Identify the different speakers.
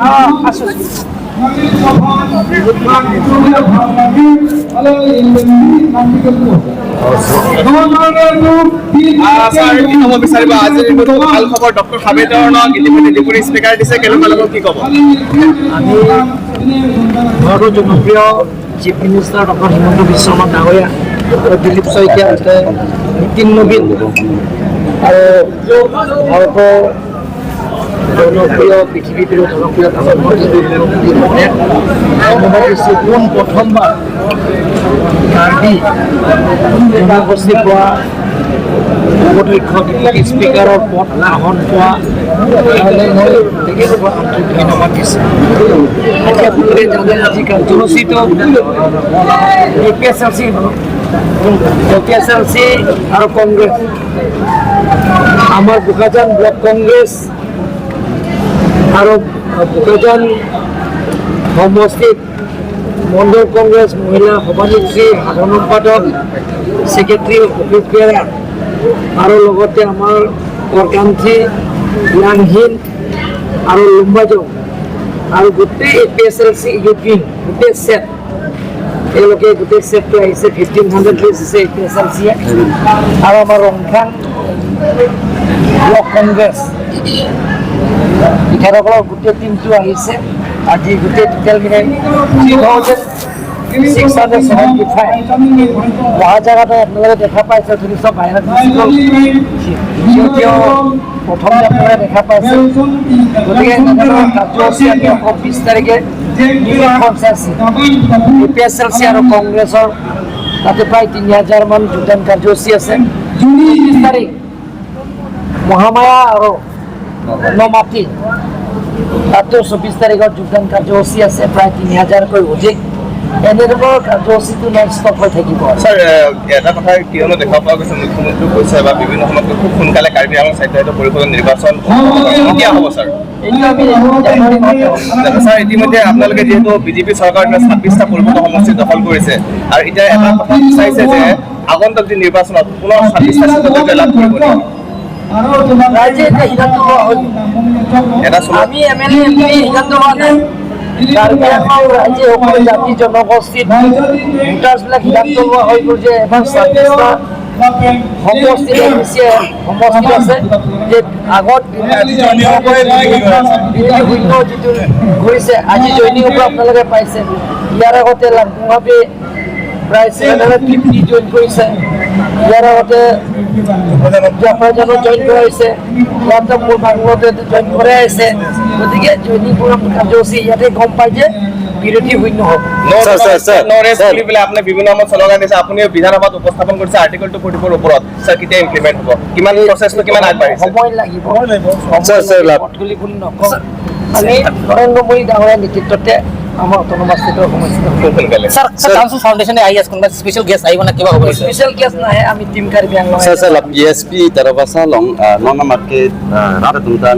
Speaker 1: ভাল খবৰ ডক্টৰ হাবেদৰণক ইতিমধ্যে ডিপুটি স্পিকাৰ দিছে কেনেকুৱা লাগিব কি ক'ব?
Speaker 2: আমি ভাৰতৰ জনপ্ৰিয় chief minister doctor Himanta Biswa Sarma ডাঙৰীয়া আৰু দিলীপ শইকীয়া নীতিন নবীন আৰু ভাৰতৰ জনপ্ৰিয় পৃথিৱীৰ জনপ্ৰিয় পোন প্ৰথমবাৰ কাৰ্বি জনগোষ্ঠী পোৱা অধ্যক্ষ স্পীকাৰৰ পদ আসন পোৱা কাৰণে মই তেখেতক আন্তৰিক ধন্যবাদ দিছোঁ। আজি আপোনালোকে জানে আজি কাৰ্যসূচীটো APSLC আৰু কংগ্ৰেছ আমাৰ বোকাজান ব্লক কংগ্ৰেছ আৰু বোকাজান সমষ্টিত মণ্ডল কংগ্ৰেছ মহিলা সভানেত্ৰী সাধাৰণ সম্পাদক ছেক্ৰেটাৰী অফিচ বেৰা আৰু লগতে আমাৰ কৰকান্থী লাংহীন আৰু লুম্বাজং আৰু গোটেই APSLC ইউপিন গোটেই ছেট এওঁলোকে গোটেই ছেটটো আহিছে 1500 লিষ্ট দিছে APSLC আৰু আমাৰ ৰংখান ব্লক কংগ্ৰেছ তেখেতসকলৰ গোটেই টিমটো আহিছে আজি গোটেই টোটেল মিলাই 3675 অহা জেগাতে আপোনালোকে দেখা পাইছে যদি চব বাহিৰত প্ৰথম আপোনালোকে দেখা পাইছে গতিকে কাৰ্যসূচী আমি আকৌ 20 তাৰিখে APSLC আৰু কংগ্ৰেছৰ তাতে প্ৰায় 3000 মান যোগদান কাৰ্যসূচী আছে। 20 তাৰিখ মহামায়া আৰু নমাটি তাতো 24 তাৰিখৰ যোগদান কাৰ্যসূচী আছে প্ৰায় 3000কৈ অধিক। এনেধৰণৰ কাৰ্যসূচীটো নন ষ্টপ হৈ থাকিব।
Speaker 1: ছাৰ এটা কথা কিয়নো দেখা পোৱা গৈছে মুখ্যমন্ত্ৰী কৈছে বা বিভিন্ন সময়ত খুব সোনকালে কাৰ্বি আংলং স্বায়ত্তশাসিত পৰিষদৰ নিৰ্বাচন কেতিয়া হ'ব ছাৰ? ছাৰ ইতিমধ্যে আপোনালোকে যিহেতু বিজেপি চৰকাৰৰ 26টা পৰিষদৰ সমষ্টি দখল কৰিছে আৰু এতিয়া এটা কথা বিচাৰিছে যে আগন্তুক যি নিৰ্বাচনত পুনৰ 26টা চিট লাভ কৰিব
Speaker 2: ৰাইজে এতিয়া সিদ্ধান্ত লোৱা হ'ল। আমি MLA MP সিদ্ধান্ত লোৱা নাই। কাৰ্বি আংলং ৰাইজে সকলো জাতি জনগোষ্ঠীত ভোটাৰ্ছবিলাক সিদ্ধান্ত লোৱা হৈ গ'ল যে এবাৰ 26টা সমষ্টি আছে যে আগত শূন্য যিটো ঘূৰিছে আজি জইনিঙৰ পৰা আপোনালোকে পাইছে। ইয়াৰ আগতে লাংভাৱে প্ৰায় 750 জইন কৰিছে। ইয়াৰ আগতে জাফৰজানত জইন কৰাইছে, ইয়াতে মোৰ বাংলতে জইন কৰাই আছে। গতিকে জইনিং কাৰ্যসূচী ইয়াতে গম পাই যে বিৰোধী শূন্য হ'ব।
Speaker 1: আপুনি বিভিন্ন সময়ত শ্লোগান দিছে, আপুনিও বিধানসভাত উপস্থাপন কৰিছে আৰ্টিকল 244 ওপৰত। ছাৰ কেতিয়া ইমপ্লিমেণ্ট হ'ব? কিমান প্ৰচেছটো কিমান আগবাঢ়িছে?
Speaker 2: সময় লাগিব। আমি নৰেন্দ্ৰ মোদী ডাঙৰীয়াৰ নেতৃত্বতে আমাৰ অট'নমাছ ষ্টেটৰ সমস্যা
Speaker 3: স্যার কাউন্সিল ফাউন্ডেশনে আইএস কোন স্পেশাল গেস্ট আইব না কিবা হবে?
Speaker 2: স্পেশাল গেস্ট নাহে, আমি team Karbi Anglong
Speaker 4: Sir, PSP Tarabasa long Nona Market Rata Tunta